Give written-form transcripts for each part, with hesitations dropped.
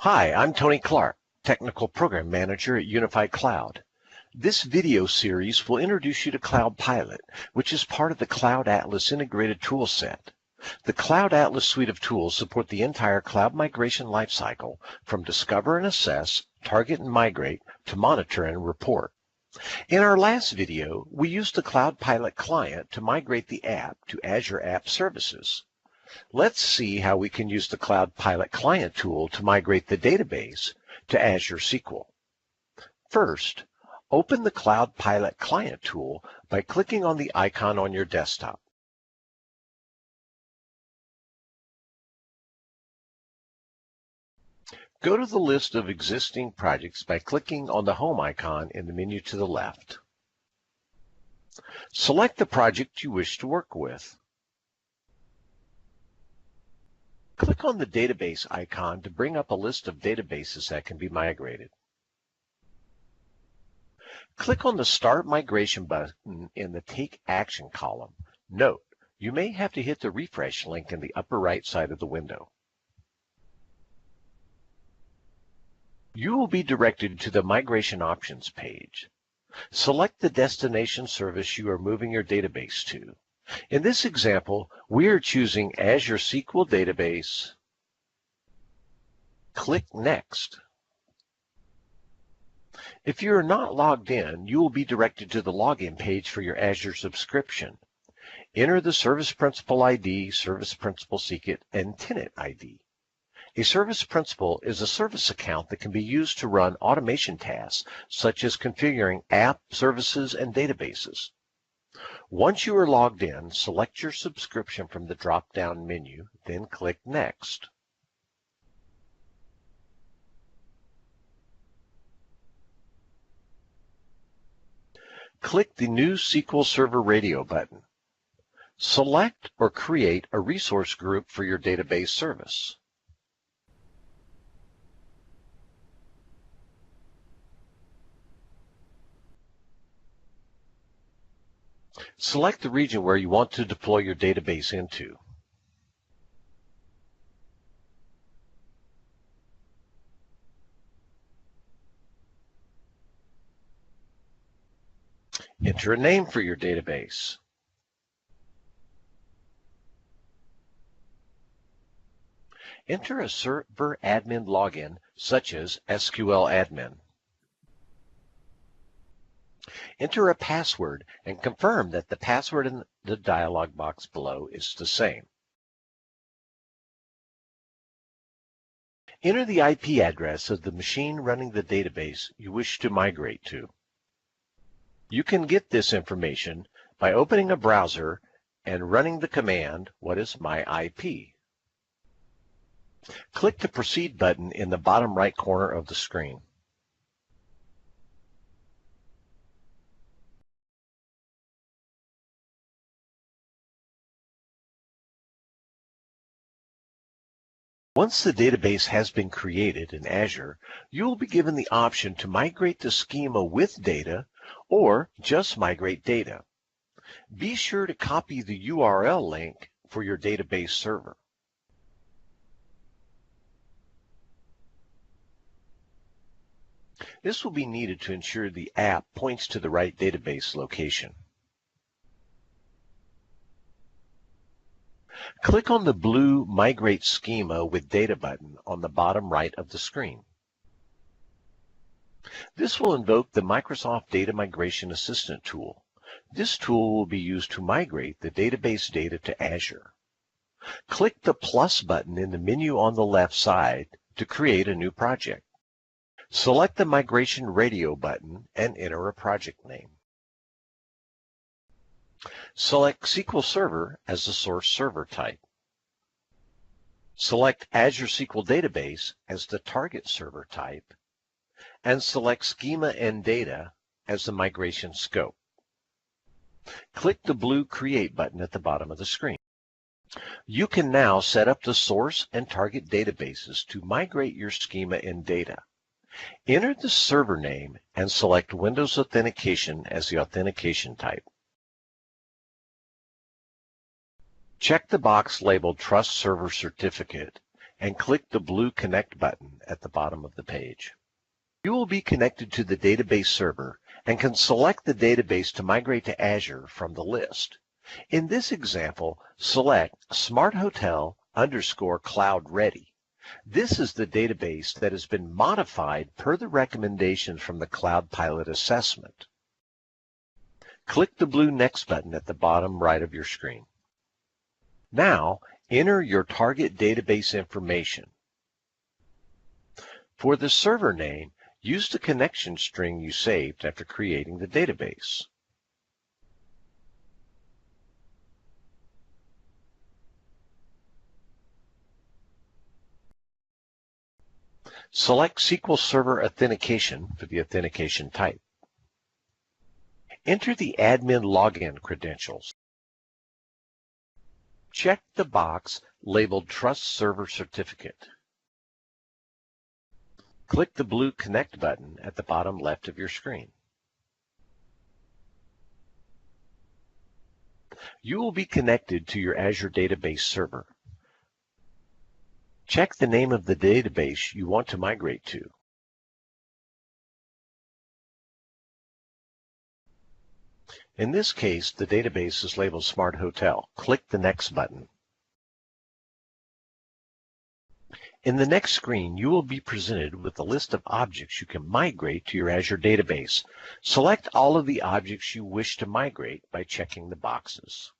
Hi, I'm Tony Clark, Technical Program Manager at Unified Cloud. This video series will introduce you to CloudPilot, which is part of the Cloud Atlas integrated toolset. The Cloud Atlas suite of tools support the entire cloud migration lifecycle, from discover and assess, target and migrate, to monitor and report. In our last video, we used the CloudPilot client to migrate the app to Azure App Services. Let's see how we can use the CloudPilot client tool to migrate the database to Azure SQL. First, open the CloudPilot client tool by clicking on the icon on your desktop. Go to the list of existing projects by clicking on the home icon in the menu to the left. Select the project you wish to work with. Click on the database icon to bring up a list of databases that can be migrated. Click on the Start Migration button in the Take Action column. Note, you may have to hit the refresh link in the upper right side of the window. You will be directed to the Migration Options page. Select the destination service you are moving your database to. In this example, we are choosing Azure SQL Database. Click Next. If you are not logged in, you will be directed to the login page for your Azure subscription. Enter the Service Principal ID, Service Principal Secret, and Tenant ID. A Service Principal is a service account that can be used to run automation tasks, such as configuring app, services, and databases. Once you are logged in, select your subscription from the drop-down menu, then click Next. Click the New SQL Server Radio button. Select or create a resource group for your database service. Select the region where you want to deploy your database into. Enter a name for your database. Enter a server admin login, such as SQL admin. Enter a password and confirm that the password in the dialog box below is the same. Enter the IP address of the machine running the database you wish to migrate to. You can get this information by opening a browser and running the command, "What is my IP?" Click the Proceed button in the bottom right corner of the screen. Once the database has been created in Azure, you will be given the option to migrate the schema with data or just migrate data. Be sure to copy the URL link for your database server. This will be needed to ensure the app points to the right database location. Click on the blue Migrate Schema with Data button on the bottom right of the screen. This will invoke the Microsoft Data Migration Assistant tool. This tool will be used to migrate the database data to Azure. Click the plus button in the menu on the left side to create a new project. Select the Migration Radio button and enter a project name. Select SQL Server as the source server type. Select Azure SQL Database as the target server type, and select Schema and Data as the migration scope. Click the blue Create button at the bottom of the screen. You can now set up the source and target databases to migrate your schema and data. Enter the server name and select Windows Authentication as the authentication type. Check the box labeled Trust Server Certificate and click the blue Connect button at the bottom of the page. You will be connected to the database server and can select the database to migrate to Azure from the list. In this example, select Smart Hotel _ Cloud Ready. This is the database that has been modified per the recommendations from the CloudPilot assessment. Click the blue Next button at the bottom right of your screen. Now, enter your target database information. For the server name, use the connection string you saved after creating the database. Select SQL Server Authentication for the authentication type. Enter the admin login credentials. Check the box labeled Trust Server Certificate. Click the blue Connect button at the bottom left of your screen. You will be connected to your Azure database server. Check the name of the database you want to migrate to. In this case, the database is labeled Smart Hotel. Click the Next button. In the next screen, you will be presented with a list of objects you can migrate to your Azure database. Select all of the objects you wish to migrate by checking the boxes.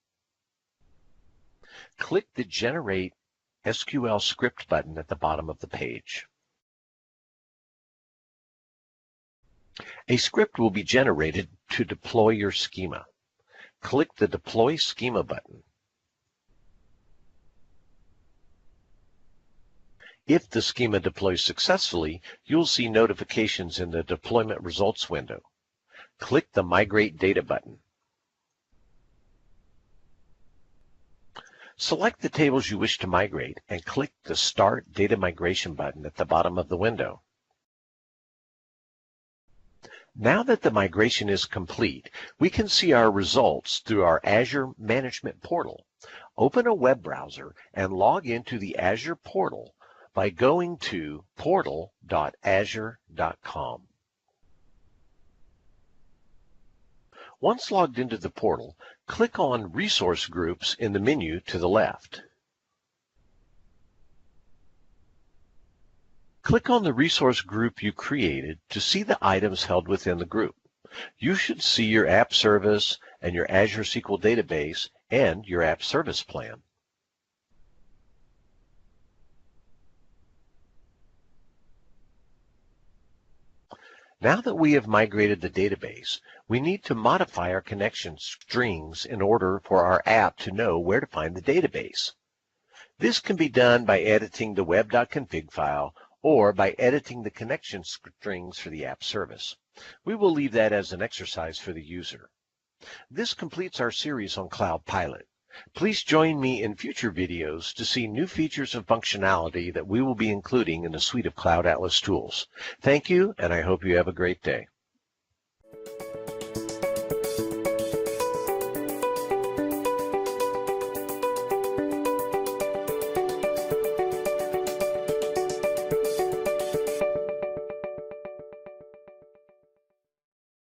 Click the Generate SQL Script button at the bottom of the page. A script will be generated to deploy your schema. Click the Deploy Schema button. If the schema deploys successfully, you'll see notifications in the Deployment Results window. Click the Migrate Data button. Select the tables you wish to migrate and click the Start Data Migration button at the bottom of the window. Now that the migration is complete, we can see our results through our Azure Management Portal. Open a web browser and log into the Azure portal by going to portal.azure.com. Once logged into the portal, click on Resource Groups in the menu to the left. Click on the resource group you created to see the items held within the group. You should see your app service and your Azure SQL database and your app service plan. Now that we have migrated the database, we need to modify our connection strings in order for our app to know where to find the database. This can be done by editing the web.config file or by editing the connection strings for the app service. We will leave that as an exercise for the user. This completes our series on CloudPilot. Please join me in future videos to see new features and functionality that we will be including in the suite of Cloud Atlas tools. Thank you, and I hope you have a great day.